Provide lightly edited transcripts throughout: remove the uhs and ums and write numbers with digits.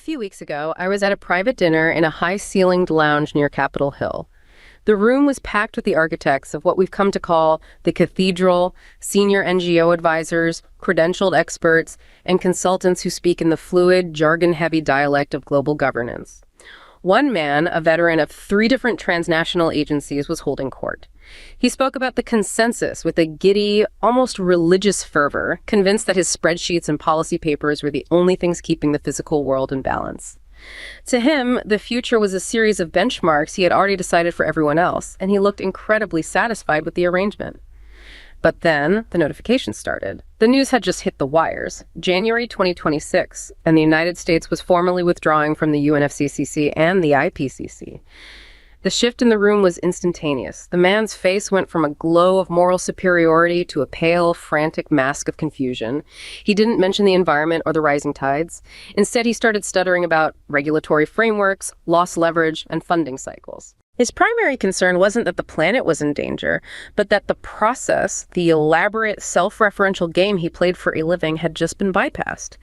few weeks ago, I was at a private dinner in a high-ceilinged lounge near Capitol Hill. The room was packed with the architects of what we've come to call the Cathedral, senior NGO advisors, credentialed experts, and consultants who speak in the fluid, jargon-heavy dialect of global governance. One man, a veteran of 3 different transnational agencies, was holding court. He spoke about the consensus with a giddy, almost religious fervor, convinced that his spreadsheets and policy papers were the only things keeping the physical world in balance. To him, the future was a series of benchmarks he had already decided for everyone else, and he looked incredibly satisfied with the arrangement. But then, the notification started. The news had just hit the wires. January 2026, and the United States was formally withdrawing from the UNFCCC and the IPCC. The shift in the room was instantaneous. The man's face went from a glow of moral superiority to a pale, frantic mask of confusion. He didn't mention the environment or the rising tides. Instead, he started stuttering about regulatory frameworks, loss leverage, and funding cycles. His primary concern wasn't that the planet was in danger, but that the process, the elaborate, self-referential game he played for a living, had just been bypassed.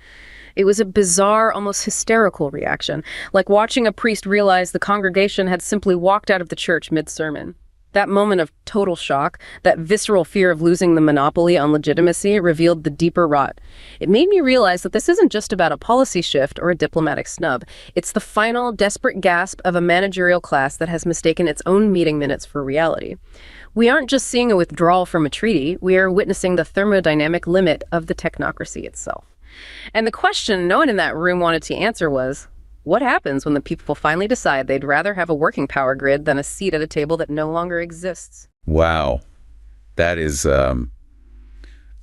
It was a bizarre, almost hysterical reaction, like watching a priest realize the congregation had simply walked out of the church mid-sermon. That moment of total shock, that visceral fear of losing the monopoly on legitimacy, revealed the deeper rot. It made me realize that this isn't just about a policy shift or a diplomatic snub. It's the final, desperate gasp of a managerial class that has mistaken its own meeting minutes for reality. We aren't just seeing a withdrawal from a treaty, we are witnessing the thermodynamic limit of the technocracy itself. And the question no one in that room wanted to answer was, what happens when the people finally decide they'd rather have a working power grid than a seat at a table that no longer exists? Wow. That is a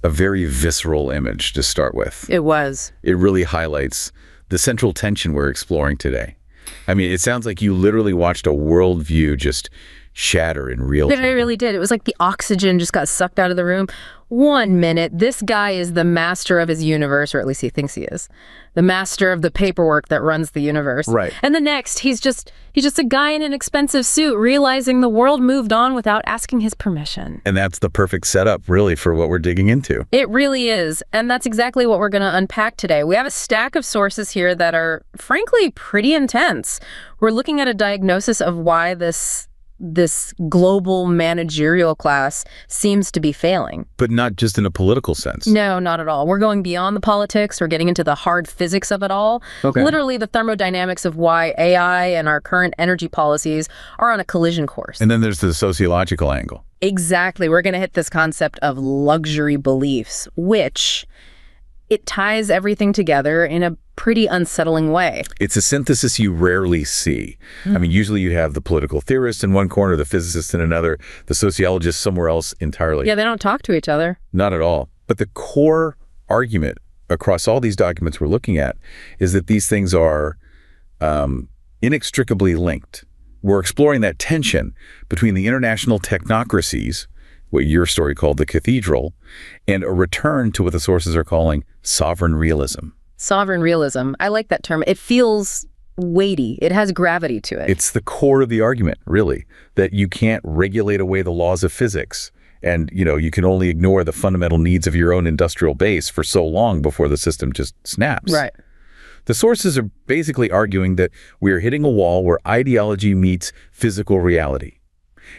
very visceral image to start with. It was. It really highlights the central tension we're exploring today. I mean, it sounds like you literally watched a worldview just shatter in real time. It really did. It was like the oxygen just got sucked out of the room. 1 minute, this guy is the master of his universe, or at least he thinks he is. The master of the paperwork that runs the universe. Right. And the next, he's just a guy in an expensive suit realizing the world moved on without asking his permission. And that's the perfect setup, really, for what we're digging into. It really is. And that's exactly what we're going to unpack today. We have a stack of sources here that are, frankly, pretty intense. We're looking at a diagnosis of why this global managerial class seems to be failing. But not just in a political sense. No, not at all. We're going beyond the politics. We're getting into the hard physics of it all. Okay. Literally the thermodynamics of why AI and our current energy policies are on a collision course. And then there's the sociological angle. Exactly. We're going to hit this concept of luxury beliefs, which it ties everything together in a pretty unsettling way. It's a synthesis you rarely see. I mean, usually you have the political theorist in one corner, the physicist in another, the sociologist somewhere else entirely. Yeah, they don't talk to each other. Not at all. But the core argument across all these documents we're looking at is that these things are inextricably linked. We're exploring that tension between the international technocracies, what your story called the Cathedral, and a return to what the sources are calling sovereign realism. Sovereign realism. I like that term. It feels weighty. It has gravity to it. It's the core of the argument, really, that you can't regulate away the laws of physics. And, you can only ignore the fundamental needs of your own industrial base for so long before the system just snaps. Right. The sources are basically arguing that we are hitting a wall where ideology meets physical reality.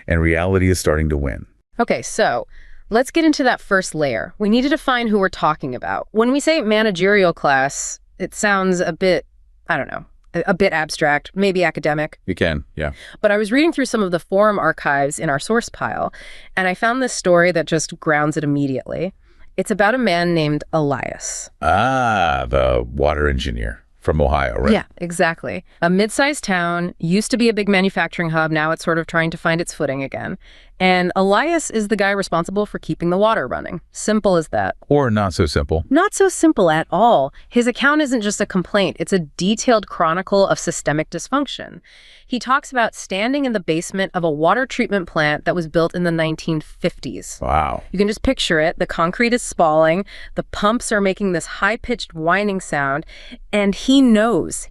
And reality is starting to win. Okay, so let's get into that first layer. We need to define who we're talking about. When we say managerial class, it sounds a bit, a bit abstract, maybe academic. You can, yeah. But I was reading through some of the forum archives in our source pile, and I found this story that just grounds it immediately. It's about a man named Elias. Ah, the water engineer from Ohio, right? Yeah, exactly. A mid-sized town, used to be a big manufacturing hub, now it's sort of trying to find its footing again. And Elias is the guy responsible for keeping the water running. Simple as that. Or not so simple. Not so simple at all. His account isn't just a complaint, it's a detailed chronicle of systemic dysfunction. He talks about standing in the basement of a water treatment plant that was built in the 1950s. Wow. You can just picture it. The concrete is spalling, the pumps are making this high-pitched whining sound, and he knows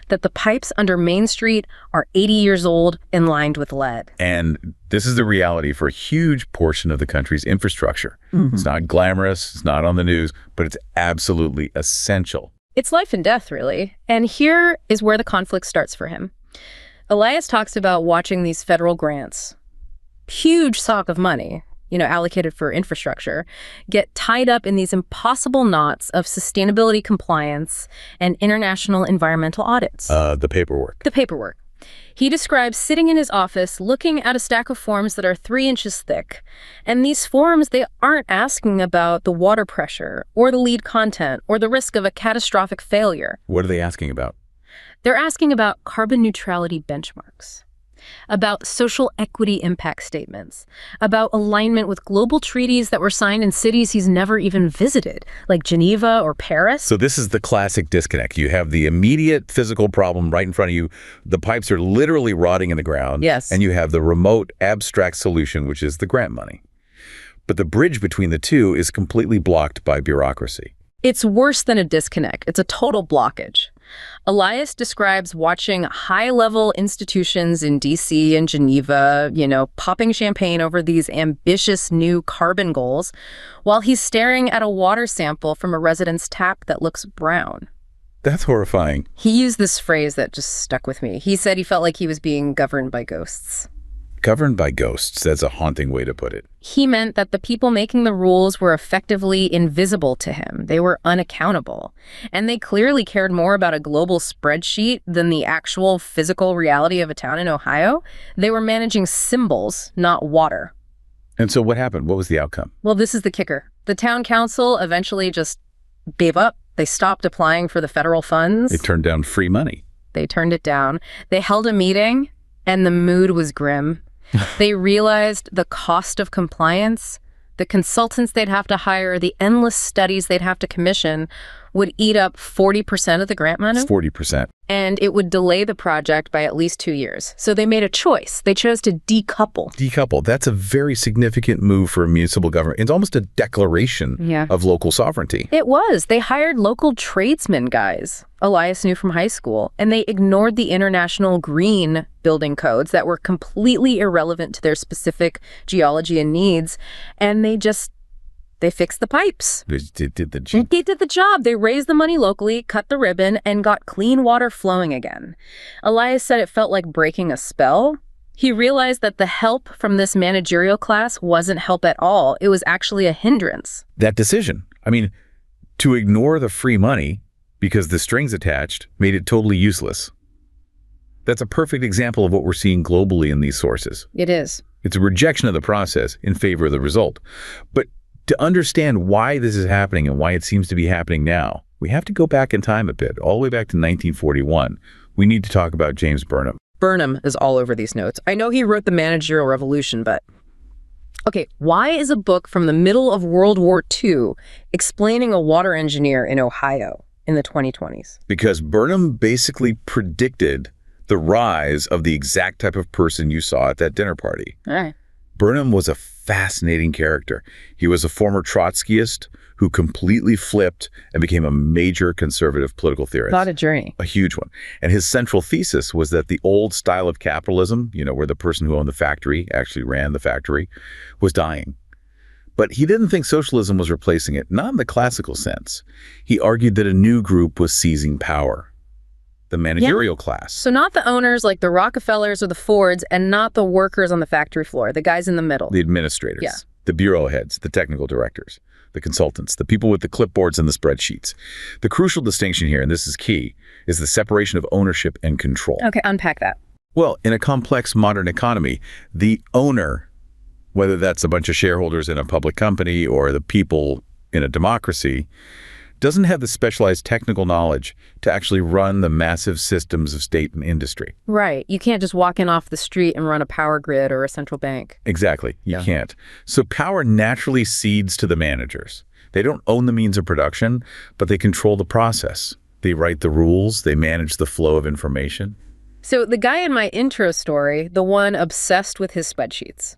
that the pipes under Main Street are 80 years old and lined with lead. And this is the reality for a huge portion of the country's infrastructure. It's not glamorous, it's not on the news, but it's absolutely essential. It's life and death, really. And here is where the conflict starts for him. Elias talks about watching these federal grants, huge sock of money, allocated for infrastructure, get tied up in these impossible knots of sustainability compliance and international environmental audits. The paperwork. The paperwork. He describes sitting in his office looking at a stack of forms that are 3 inches thick. And these forms, they aren't asking about the water pressure or the lead content or the risk of a catastrophic failure. What are they asking about? They're asking about carbon neutrality benchmarks, about social equity impact statements, about alignment with global treaties that were signed in cities he's never even visited, like Geneva or Paris. So this is the classic disconnect. You have the immediate physical problem right in front of you. The pipes are literally rotting in the ground. Yes. And you have the remote abstract solution, which is the grant money. But the bridge between the two is completely blocked by bureaucracy. It's worse than a disconnect. It's a total blockage. Elias describes watching high-level institutions in D.C. and Geneva, popping champagne over these ambitious new carbon goals, while he's staring at a water sample from a resident's tap that looks brown. That's horrifying. He used this phrase that just stuck with me. He said he felt like he was being governed by ghosts. Governed by ghosts, that's a haunting way to put it. He meant that the people making the rules were effectively invisible to him. They were unaccountable. And they clearly cared more about a global spreadsheet than the actual physical reality of a town in Ohio. They were managing symbols, not water. And so what happened? What was the outcome? Well, this is the kicker. The town council eventually just gave up. They stopped applying for the federal funds. They turned down free money. They turned it down. They held a meeting, and the mood was grim. They realized the cost of compliance, the consultants they'd have to hire, the endless studies they'd have to commission would eat up 40% of the grant money. 40%. And it would delay the project by at least 2 years. So they made a choice. They chose to decouple. Decouple. That's a very significant move for a municipal government. It's almost a declaration of local sovereignty. It was. They hired local tradesmen guys Elias knew from high school, and they ignored the international green building codes that were completely irrelevant to their specific geology and needs, and they fixed the pipes. They did the job. They did the job. They raised the money locally, cut the ribbon, and got clean water flowing again. Elias said it felt like breaking a spell. He realized that the help from this managerial class wasn't help at all. It was actually a hindrance. That decision, to ignore the free money because the strings attached made it totally useless. That's a perfect example of what we're seeing globally in these sources. It is. It's a rejection of the process in favor of the result. But to understand why this is happening and why it seems to be happening now, we have to go back in time a bit, all the way back to 1941. We need to talk about James Burnham. Burnham is all over these notes. I know he wrote The Managerial Revolution, but... Okay, why is a book from the middle of World War II explaining a water engineer in Ohio in the 2020s? Because Burnham basically predicted the rise of the exact type of person you saw at that dinner party. All right. Burnham was a fascinating character. He was a former Trotskyist who completely flipped and became a major conservative political theorist. Not a journey. A huge one. And his central thesis was that the old style of capitalism, where the person who owned the factory actually ran the factory, was dying. But he didn't think socialism was replacing it, not in the classical sense. He argued that a new group was seizing power. The managerial class. So not the owners like the Rockefellers or the Fords, and not the workers on the factory floor, the guys in the middle. The administrators, the bureau heads, the technical directors, the consultants, the people with the clipboards and the spreadsheets. The crucial distinction here, and this is key, is the separation of ownership and control. Okay, unpack that. Well, in a complex modern economy, the owner, whether that's a bunch of shareholders in a public company or the people in a democracy, doesn't have the specialized technical knowledge to actually run the massive systems of state and industry. Right. You can't just walk in off the street and run a power grid or a central bank. Exactly. You can't. So power naturally cedes to the managers. They don't own the means of production, but they control the process. They write the rules. They manage the flow of information. So the guy in my intro story, the one obsessed with his spreadsheets,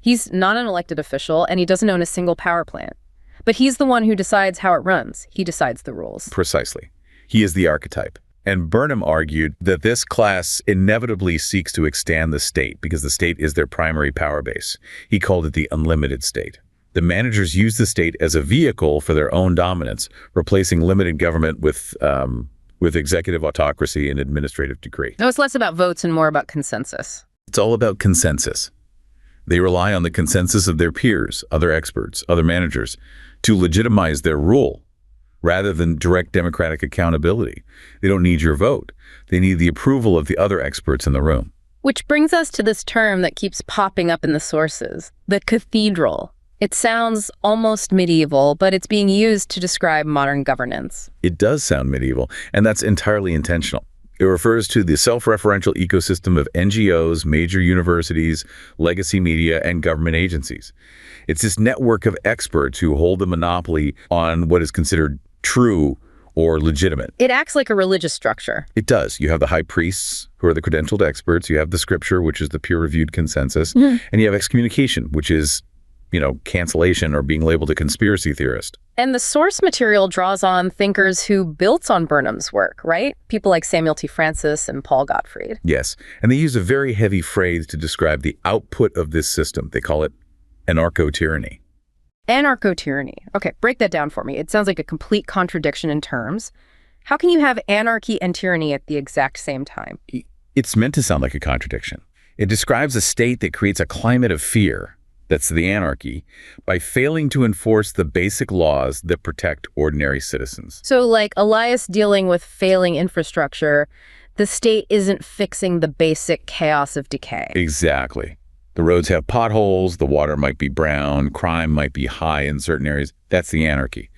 he's not an elected official and he doesn't own a single power plant. But he's the one who decides how it runs. He decides the rules. Precisely. He is the archetype. And Burnham argued that this class inevitably seeks to extend the state because the state is their primary power base. He called it the unlimited state. The managers use the state as a vehicle for their own dominance, replacing limited government with executive autocracy and administrative decree. No, it's less about votes and more about consensus. It's all about consensus. They rely on the consensus of their peers, other experts, other managers, to legitimize their rule, rather than direct democratic accountability. They don't need your vote. They need the approval of the other experts in the room. Which brings us to this term that keeps popping up in the sources, the cathedral. It sounds almost medieval, but it's being used to describe modern governance. It does sound medieval, and that's entirely intentional. It refers to the self-referential ecosystem of NGOs, major universities, legacy media, and government agencies. It's this network of experts who hold the monopoly on what is considered true or legitimate. It acts like a religious structure. It does. You have the high priests, who are the credentialed experts. You have the scripture, which is the peer-reviewed consensus. And you have excommunication, which is, cancellation or being labeled a conspiracy theorist. And the source material draws on thinkers who built on Burnham's work, right? People like Samuel T. Francis and Paul Gottfried. Yes. And they use a very heavy phrase to describe the output of this system. They call it anarcho-tyranny. Anarcho-tyranny. Okay, break that down for me. It sounds like a complete contradiction in terms. How can you have anarchy and tyranny at the exact same time? It's meant to sound like a contradiction. It describes a state that creates a climate of fear, that's the anarchy, by failing to enforce the basic laws that protect ordinary citizens. So like Elias dealing with failing infrastructure, the state isn't fixing the basic chaos of decay. Exactly. The roads have potholes, the water might be brown, crime might be high in certain areas. That's the anarchy.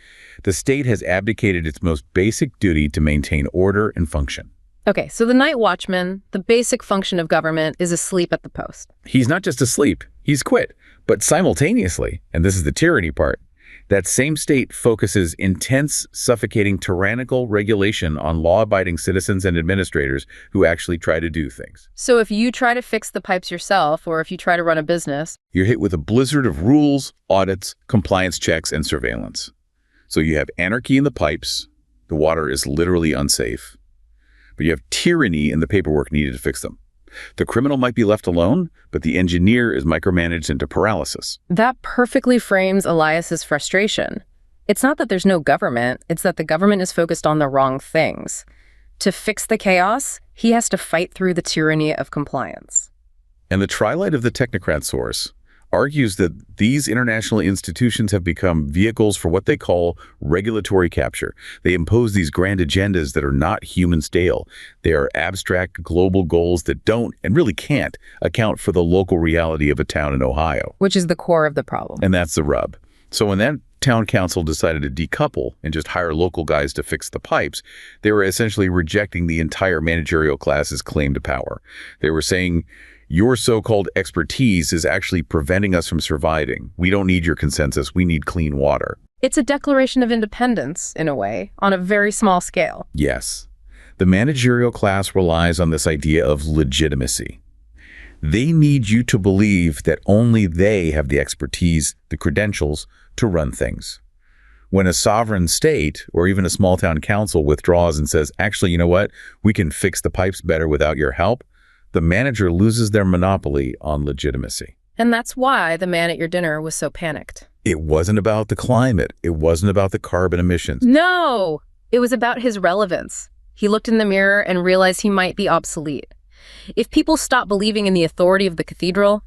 The state has abdicated its most basic duty to maintain order and function. Okay, so the night watchman, the basic function of government, is asleep at the post. He's not just asleep, he's quit. But simultaneously, and this is the tyranny part, that same state focuses intense, suffocating, tyrannical regulation on law-abiding citizens and administrators who actually try to do things. So if you try to fix the pipes yourself, or if you try to run a business, you're hit with a blizzard of rules, audits, compliance checks, and surveillance. So you have anarchy in the pipes, the water is literally unsafe, but you have tyranny in the paperwork needed to fix them. The criminal might be left alone, but the engineer is micromanaged into paralysis. That perfectly frames Elias's frustration. It's not that there's no government, it's that the government is focused on the wrong things. To fix the chaos, he has to fight through the tyranny of compliance. And the trilight of the technocrat source argues that these international institutions have become vehicles for what they call regulatory capture. They impose these grand agendas that are not human scale. They are abstract global goals that don't, and really can't, account for the local reality of a town in Ohio. Which is the core of the problem. And that's the rub. So when that town council decided to decouple and just hire local guys to fix the pipes, they were essentially rejecting the entire managerial class's claim to power. They were saying, your so-called expertise is actually preventing us from surviving. We don't need your consensus. We need clean water. It's a declaration of independence, in a way, on a very small scale. Yes. The managerial class relies on this idea of legitimacy. They need you to believe that only they have the expertise, the credentials, to run things. When a sovereign state, or even a small-town council, withdraws and says, actually, you know what? We can fix the pipes better without your help, the manager loses their monopoly on legitimacy. And that's why the man at your dinner was so panicked. It wasn't about the climate. It wasn't about the carbon emissions. No! It was about his relevance. He looked in the mirror and realized he might be obsolete. If people stop believing in the authority of the cathedral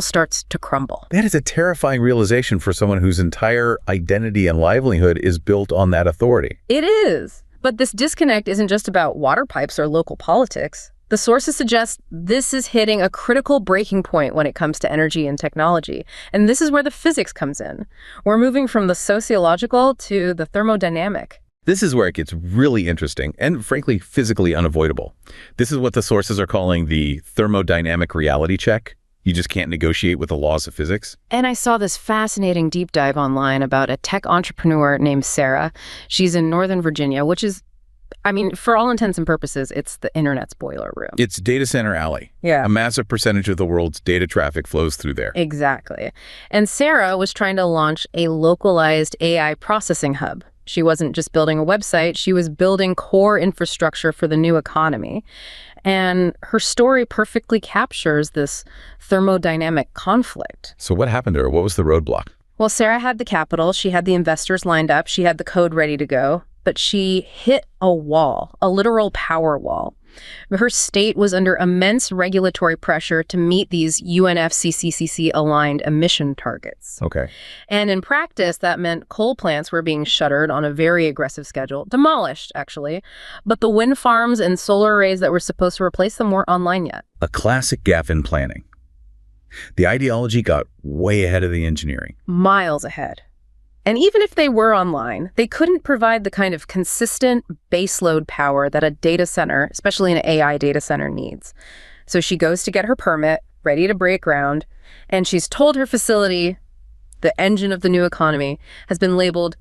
starts to crumble. That is a terrifying realization for someone whose entire identity and livelihood is built on that authority. It is. But this disconnect isn't just about water pipes or local politics. The sources suggest this is hitting a critical breaking point when it comes to energy and technology. And this is where the physics comes in. We're moving from the sociological to the thermodynamic. This is where it gets really interesting and, frankly, physically unavoidable. This is what the sources are calling the thermodynamic reality check. You just can't negotiate with the laws of physics. And I saw this fascinating deep dive online about a tech entrepreneur named Sarah. She's in Northern Virginia, which is, for all intents and purposes, it's the internet's boiler room. It's data center alley. Yeah. A massive percentage of the world's data traffic flows through there. Exactly. And Sarah was trying to launch a localized AI processing hub. She wasn't just building a website, she was building core infrastructure for the new economy. And her story perfectly captures this thermodynamic conflict. So what happened to her? What was the roadblock? Well, Sarah had the capital, she had the investors lined up, she had the code ready to go, but she hit a wall, a literal power wall. Her state was under immense regulatory pressure to meet these UNFCCC-aligned emission targets. Okay. And in practice, that meant coal plants were being shuttered on a very aggressive schedule, demolished, actually. But the wind farms and solar arrays that were supposed to replace them weren't online yet. A classic gap in planning. The ideology got way ahead of the engineering. Miles ahead. And even if they were online, they couldn't provide the kind of consistent baseload power that a data center, especially an AI data center, needs. So she goes to get her permit, ready to break ground, and she's told her facility, the engine of the new economy, has been labeled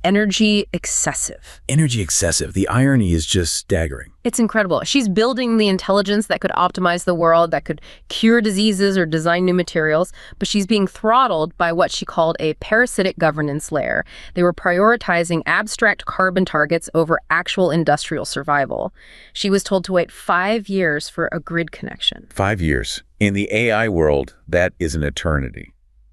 energy excessive. Energy excessive. The irony is just staggering. It's incredible. She's building the intelligence that could optimize the world, that could cure diseases or design new materials, but she's being throttled by what she called a parasitic governance layer. They were prioritizing abstract carbon targets over actual industrial survival. She was told to wait 5 years for a grid connection. 5 years. In the AI world, that is an eternity.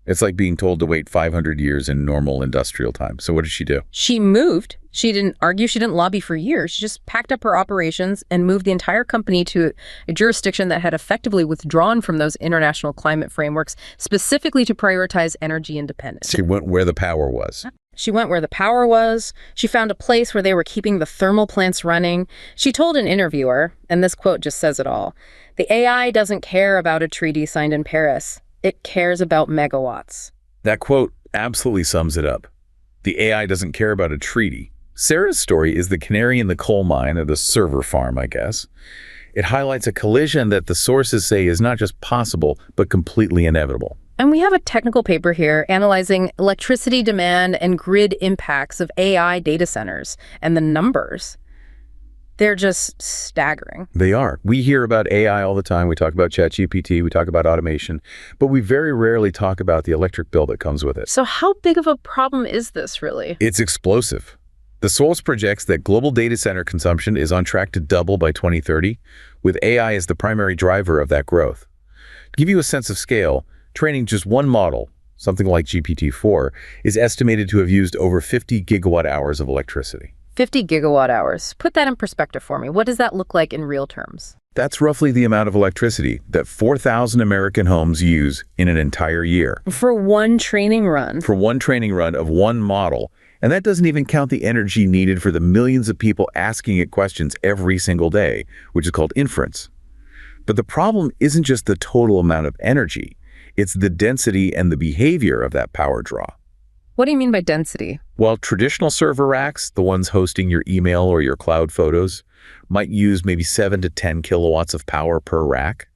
It's like being told to wait 500 years in normal industrial time. So what did she do? She moved. She didn't argue. She didn't lobby for years. She just packed up her operations and moved the entire company to a jurisdiction that had effectively withdrawn from those international climate frameworks, specifically to prioritize energy independence. She went where the power was. She went where the power was. She found a place where they were keeping the thermal plants running. She told an interviewer, and this quote just says it all, "The AI doesn't care about a treaty signed in Paris. It cares about megawatts." That quote absolutely sums it up. The AI doesn't care about a treaty. Sarah's story is the canary in the coal mine, or the server farm, I guess. It highlights a collision that the sources say is not just possible, but completely inevitable. And we have a technical paper here analyzing electricity demand and grid impacts of AI data centers, and the numbers. They're just staggering. They are. We hear about AI all the time. We talk about ChatGPT, we talk about automation, but we very rarely talk about the electric bill that comes with it. So how big of a problem is this, really? It's explosive. The source projects that global data center consumption is on track to double by 2030, with AI as the primary driver of that growth. To give you a sense of scale, training just one model, something like GPT-4, is estimated to have used over 50 gigawatt hours of electricity. 50 gigawatt hours. Put that in perspective for me. What does that look like in real terms? That's roughly the amount of electricity that 4,000 American homes use in an entire year. For one training run. For one training run of one model. And that doesn't even count the energy needed for the millions of people asking it questions every single day, which is called inference. But the problem isn't just the total amount of energy. It's the density and the behavior of that power draw. What do you mean by density? Well, traditional server racks, the ones hosting your email or your cloud photos, might use maybe 7 to 10 kilowatts of power per rack.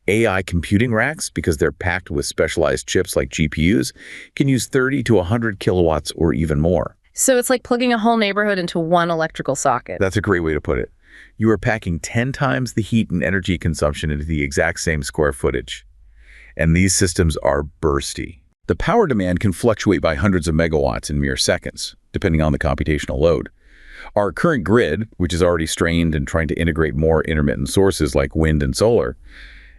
AI computing racks, because they're packed with specialized chips like GPUs, can use 30 to 100 kilowatts or even more. So it's like plugging a whole neighborhood into one electrical socket. That's a great way to put it. You are packing 10 times the heat and energy consumption into the exact same square footage. And these systems are bursty. The power demand can fluctuate by hundreds of megawatts in mere seconds, depending on the computational load. Our current grid, which is already strained and trying to integrate more intermittent sources like wind and solar,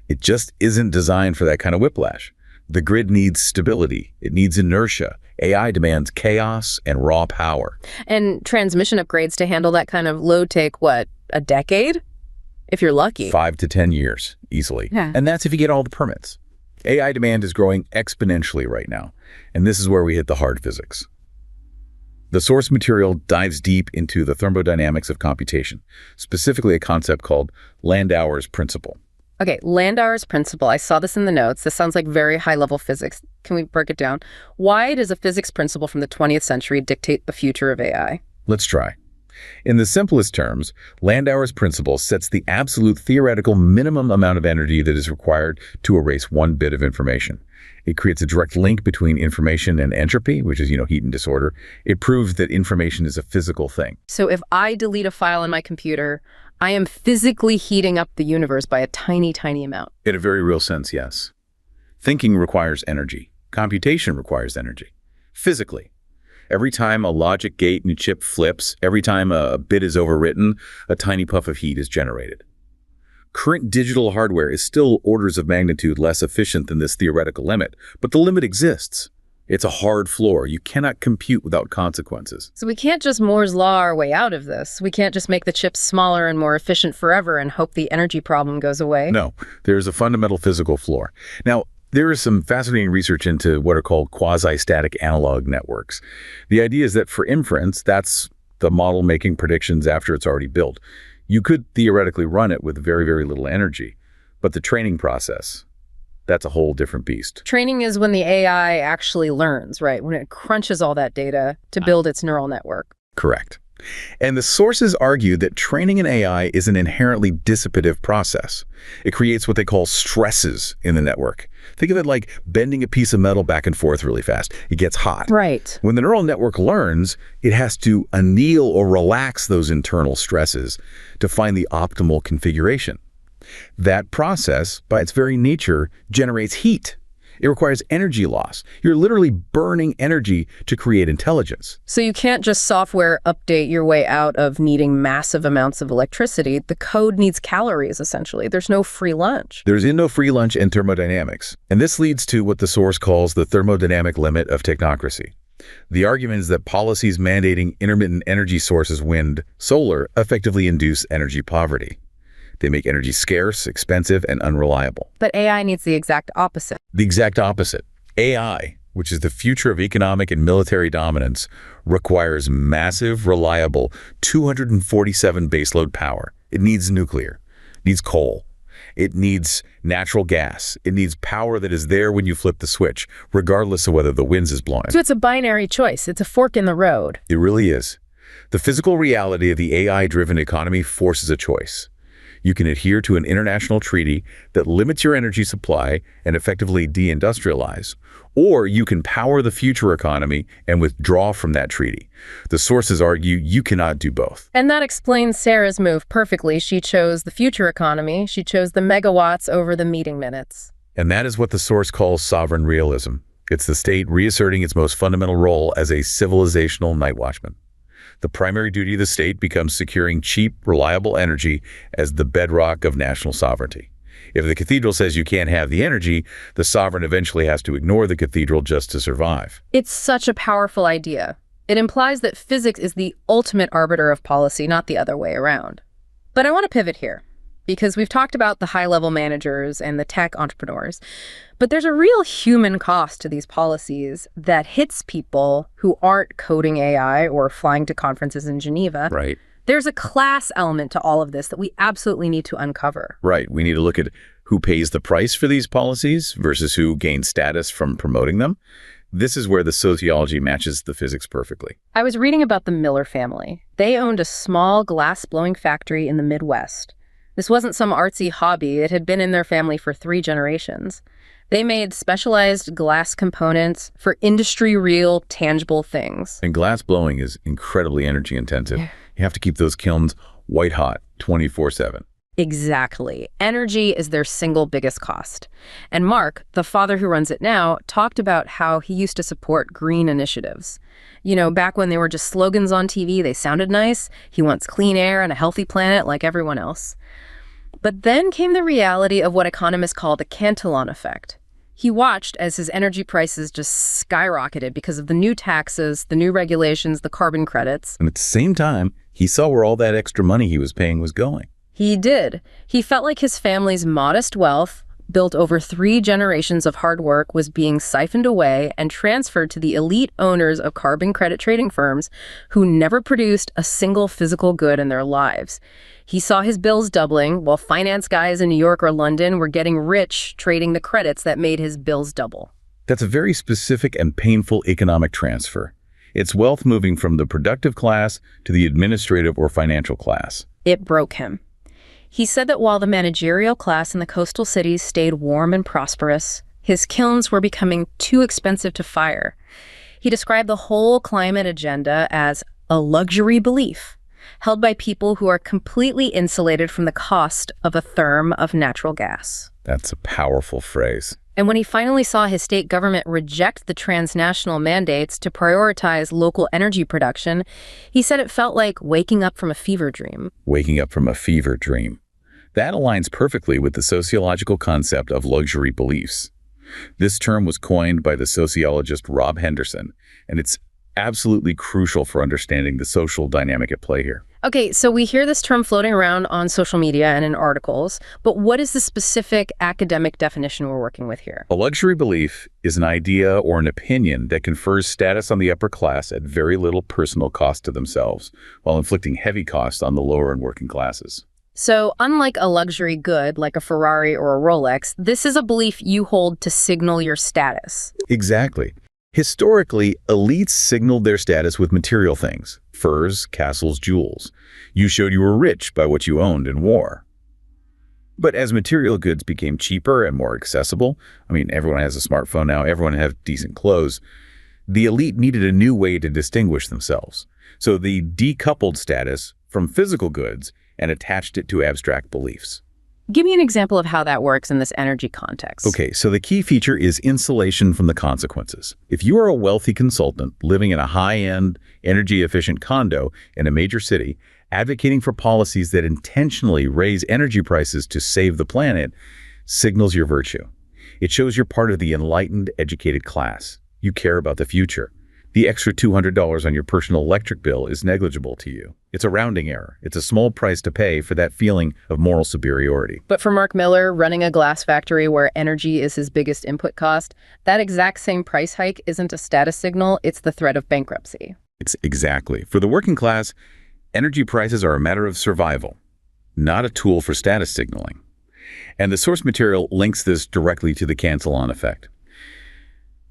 it just isn't designed for that kind of whiplash. The grid needs stability. It needs inertia. AI demands chaos and raw power. And transmission upgrades to handle that kind of load take, what, a decade? If you're lucky. 5 to 10 years, easily. Yeah. And that's if you get all the permits. AI demand is growing exponentially right now, and this is where we hit the hard physics. The source material dives deep into the thermodynamics of computation, specifically a concept called Landauer's principle. Okay, Landauer's principle. I saw this in the notes. This sounds like very high-level physics. Can we break it down? Why does a physics principle from the 20th century dictate the future of AI? Let's try. In the simplest terms, Landauer's principle sets the absolute theoretical minimum amount of energy that is required to erase one bit of information. It creates a direct link between information and entropy, which is, heat and disorder. It proves that information is a physical thing. So if I delete a file on my computer, I am physically heating up the universe by a tiny, tiny amount. In a very real sense, yes. Thinking requires energy. Computation requires energy. Physically. Every time a logic gate in a chip flips, every time a bit is overwritten, a tiny puff of heat is generated. Current digital hardware is still orders of magnitude less efficient than this theoretical limit, but the limit exists. It's a hard floor. You cannot compute without consequences. So we can't just Moore's Law our way out of this. We can't just make the chips smaller and more efficient forever and hope the energy problem goes away. No, there's a fundamental physical floor. Now, there is some fascinating research into what are called quasi-static analog networks. The idea is that for inference, that's the model making predictions after it's already built. You could theoretically run it with very, very little energy. But the training process, that's a whole different beast. Training is when the AI actually learns, right? When it crunches all that data to build its neural network. Correct. And the sources argue that training an AI is an inherently dissipative process. It creates what they call stresses in the network. Think of it like bending a piece of metal back and forth really fast. It gets hot. Right. When the neural network learns, it has to anneal or relax those internal stresses to find the optimal configuration. That process, by its very nature, generates heat. It requires energy loss. You're literally burning energy to create intelligence. So you can't just software update your way out of needing massive amounts of electricity. The code needs calories, essentially. There's no free lunch. There's no free lunch in thermodynamics. And this leads to what the source calls the thermodynamic limit of technocracy. The argument is that policies mandating intermittent energy sources, wind, solar, effectively induce energy poverty. They make energy scarce, expensive, and unreliable. But AI needs the exact opposite. The exact opposite. AI, which is the future of economic and military dominance, requires massive, reliable 247 baseload power. It needs nuclear, needs coal, it needs natural gas, it needs power that is there when you flip the switch, regardless of whether the wind is blowing. So it's a binary choice. It's a fork in the road. It really is. The physical reality of the AI-driven economy forces a choice. You can adhere to an international treaty that limits your energy supply and effectively deindustrialize, or you can power the future economy and withdraw from that treaty. The sources argue you cannot do both. And that explains Sarah's move perfectly. She chose the future economy. She chose the megawatts over the meeting minutes. And that is what the source calls sovereign realism. It's the state reasserting its most fundamental role as a civilizational night watchman. The primary duty of the state becomes securing cheap, reliable energy as the bedrock of national sovereignty. If the cathedral says you can't have the energy, the sovereign eventually has to ignore the cathedral just to survive. It's such a powerful idea. It implies that physics is the ultimate arbiter of policy, not the other way around. But I want to pivot here, because we've talked about the high-level managers and the tech entrepreneurs, but there's a real human cost to these policies that hits people who aren't coding AI or flying to conferences in Geneva. Right. There's a class element to all of this that we absolutely need to uncover. Right. We need to look at who pays the price for these policies versus who gains status from promoting them. This is where the sociology matches the physics perfectly. I was reading about the Miller family. They owned a small glass-blowing factory in the Midwest. This wasn't some artsy hobby. It had been in their family for 3 generations. They made specialized glass components for industry-real, tangible things. And glass blowing is incredibly energy intensive. You have to keep those kilns white hot 24/7. Exactly. Energy is their single biggest cost. And Mark, the father who runs it now, talked about how he used to support green initiatives. You know, back when they were just slogans on TV, they sounded nice. He wants clean air and a healthy planet like everyone else. But then came the reality of what economists call the Cantillon effect. He watched as his energy prices just skyrocketed because of the new taxes, the new regulations, the carbon credits. And at the same time, he saw where all that extra money he was paying was going. He did. He felt like his family's modest wealth, built over 3 generations of hard work, was being siphoned away and transferred to the elite owners of carbon credit trading firms who never produced a single physical good in their lives. He saw his bills doubling, while finance guys in New York or London were getting rich trading the credits that made his bills double. That's a very specific and painful economic transfer. It's wealth moving from the productive class to the administrative or financial class. It broke him. He said that while the managerial class in the coastal cities stayed warm and prosperous, his kilns were becoming too expensive to fire. He described the whole climate agenda as a luxury belief, held by people who are completely insulated from the cost of a therm of natural gas. That's a powerful phrase. And when he finally saw his state government reject the transnational mandates to prioritize local energy production, he said it felt like waking up from a fever dream. Waking up from a fever dream. That aligns perfectly with the sociological concept of luxury beliefs. This term was coined by the sociologist Rob Henderson, and it's absolutely crucial for understanding the social dynamic at play here. Okay, so we hear this term floating around on social media and in articles, but what is the specific academic definition we're working with here? A luxury belief is an idea or an opinion that confers status on the upper class at very little personal cost to themselves, while inflicting heavy costs on the lower and working classes. So unlike a luxury good like a Ferrari or a Rolex, this is a belief you hold to signal your status. Exactly. Historically, elites signaled their status with material things: furs, castles, jewels. You showed you were rich by what you owned and wore. But as material goods became cheaper and more accessible, everyone has a smartphone now, everyone has decent clothes, the elite needed a new way to distinguish themselves. So they decoupled status from physical goods and attached it to abstract beliefs. Give me an example of how that works in this energy context. Okay, so the key feature is insulation from the consequences. If you are a wealthy consultant living in a high-end, energy-efficient condo in a major city, advocating for policies that intentionally raise energy prices to save the planet signals your virtue. It shows you're part of the enlightened, educated class. You care about the future. The extra $200 on your personal electric bill is negligible to you. It's a rounding error. It's a small price to pay for that feeling of moral superiority. But for Mark Miller, running a glass factory where energy is his biggest input cost, that exact same price hike isn't a status signal, it's the threat of bankruptcy. It's exactly. For the working class, energy prices are a matter of survival, not a tool for status signaling. And the source material links this directly to the cancel-on effect.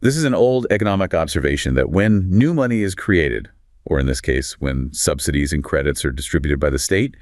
This is an old economic observation that when new money is created, or in this case, when subsidies and credits are distributed by the state,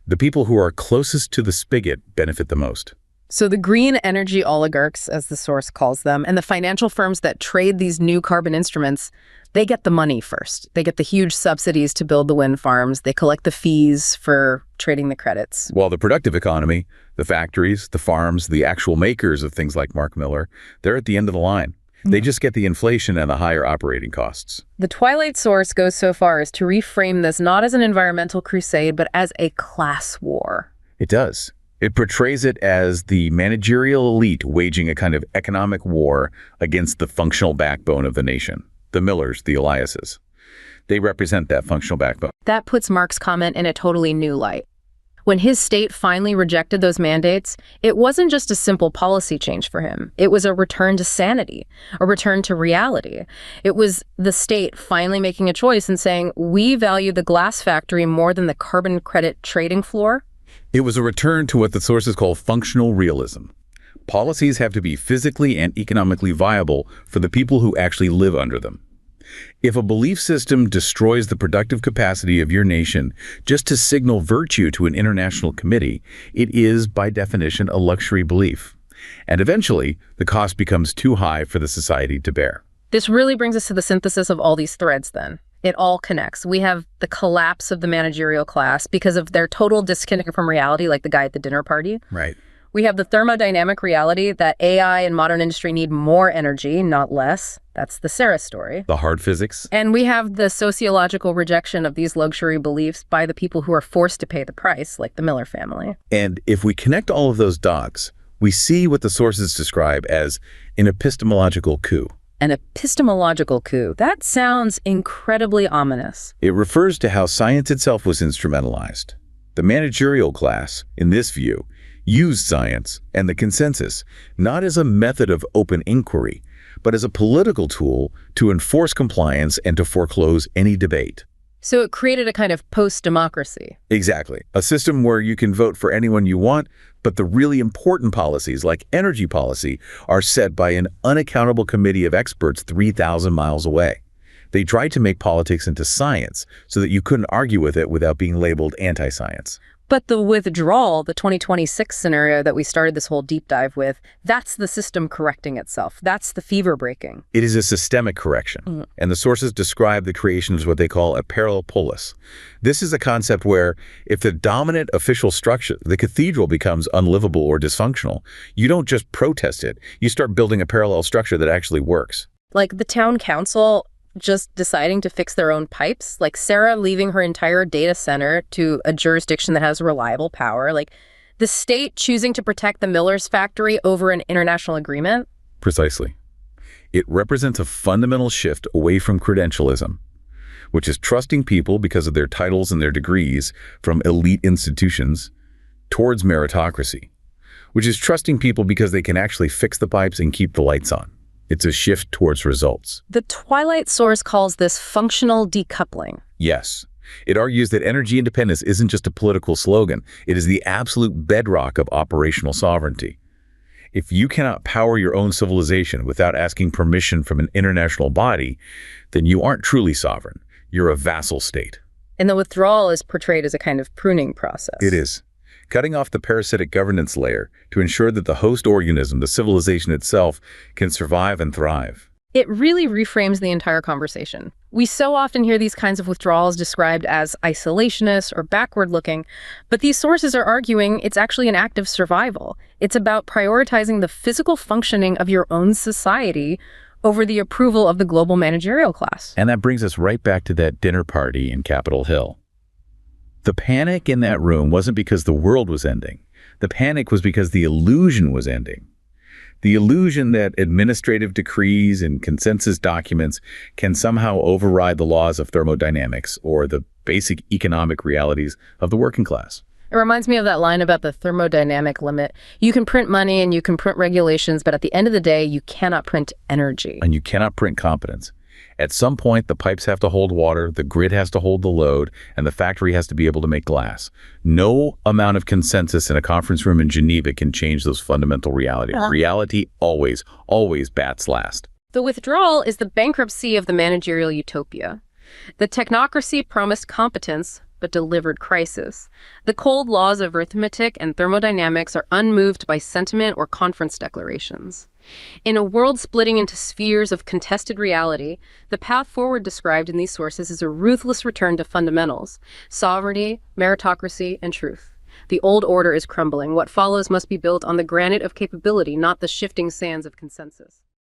the people who are closest to the spigot benefit the most. So the green energy oligarchs, as the source calls them, and the financial firms that trade these new carbon instruments, they get the money first. They get the huge subsidies to build the wind farms. They collect the fees for trading the credits. While the productive economy, the factories, the farms, the actual makers of things like Mark Miller, they're at the end of the line. They just get the inflation and the higher operating costs. The Twilight source goes so far as to reframe this not as an environmental crusade, but as a class war. It does. It portrays it as the managerial elite waging a kind of economic war against the functional backbone of the nation. The Millers, the Eliases. They represent that functional backbone. That puts Mark's comment in a totally new light. When his state finally rejected those mandates, it wasn't just a simple policy change for him. It was a return to sanity, a return to reality. It was the state finally making a choice and saying, we value the glass factory more than the carbon credit trading floor. It was a return to what the sources call functional realism. Policies have to be physically and economically viable for the people who actually live under them. If a belief system destroys the productive capacity of your nation just to signal virtue to an international committee, it is, by definition, a luxury belief. And eventually, the cost becomes too high for the society to bear. This really brings us to the synthesis of all these threads then. It all connects. We have the collapse of the managerial class because of their total disconnect from reality, like the guy at the dinner party. Right. We have the thermodynamic reality that AI and modern industry need more energy, not less. That's the Sarah story. The hard physics. And we have the sociological rejection of these luxury beliefs by the people who are forced to pay the price, like the Miller family. And if we connect all of those dots, we see what the sources describe as an epistemological coup. An epistemological coup. That sounds incredibly ominous. It refers to how science itself was instrumentalized. The managerial class, in this view, used science and the consensus not as a method of open inquiry, but as a political tool to enforce compliance and to foreclose any debate. So it created a kind of post-democracy. Exactly. A system where you can vote for anyone you want, but the really important policies, like energy policy, are set by an unaccountable committee of experts 3,000 miles away. They tried to make politics into science so that you couldn't argue with it without being labeled anti-science. But the withdrawal, the 2026 scenario that we started this whole deep dive with, that's the system correcting itself. That's the fever breaking. It is a systemic correction. And the sources describe the creation as what they call a parallel polis. This is a concept where if the dominant official structure, the cathedral, becomes unlivable or dysfunctional, you don't just protest it. You start building a parallel structure that actually works. Like the town council just deciding to fix their own pipes, like Sarah leaving her entire data center to a jurisdiction that has reliable power, like the state choosing to protect the Miller's factory over an international agreement. Precisely. It represents a fundamental shift away from credentialism, which is trusting people because of their titles and their degrees from elite institutions, towards meritocracy, which is trusting people because they can actually fix the pipes and keep the lights on. It's a shift towards results. The Twilight source calls this functional decoupling. Yes. It argues that energy independence isn't just a political slogan. It is the absolute bedrock of operational sovereignty. If you cannot power your own civilization without asking permission from an international body, then you aren't truly sovereign. You're a vassal state. And the withdrawal is portrayed as a kind of pruning process. It is. Cutting off the parasitic governance layer to ensure that the host organism, the civilization itself, can survive and thrive. It really reframes the entire conversation. We so often hear these kinds of withdrawals described as isolationist or backward-looking, but these sources are arguing it's actually an act of survival. It's about prioritizing the physical functioning of your own society over the approval of the global managerial class. And that brings us right back to that dinner party in Capitol Hill. The panic in that room wasn't because the world was ending. The panic was because the illusion was ending. The illusion that administrative decrees and consensus documents can somehow override the laws of thermodynamics or the basic economic realities of the working class. It reminds me of that line about the thermodynamic limit. You can print money and you can print regulations, but at the end of the day, you cannot print energy. And you cannot print competence. At some point, the pipes have to hold water, the grid has to hold the load, and the factory has to be able to make glass. No amount of consensus in a conference room in Geneva can change those fundamental realities. Reality always, always bats last. The withdrawal is the bankruptcy of the managerial utopia. The technocracy promised competence, but delivered crisis. The cold laws of arithmetic and thermodynamics are unmoved by sentiment or conference declarations. In a world splitting into spheres of contested reality, the path forward described in these sources is a ruthless return to fundamentals: sovereignty, meritocracy, and truth. The old order is crumbling. What follows must be built on the granite of capability, not the shifting sands of consensus.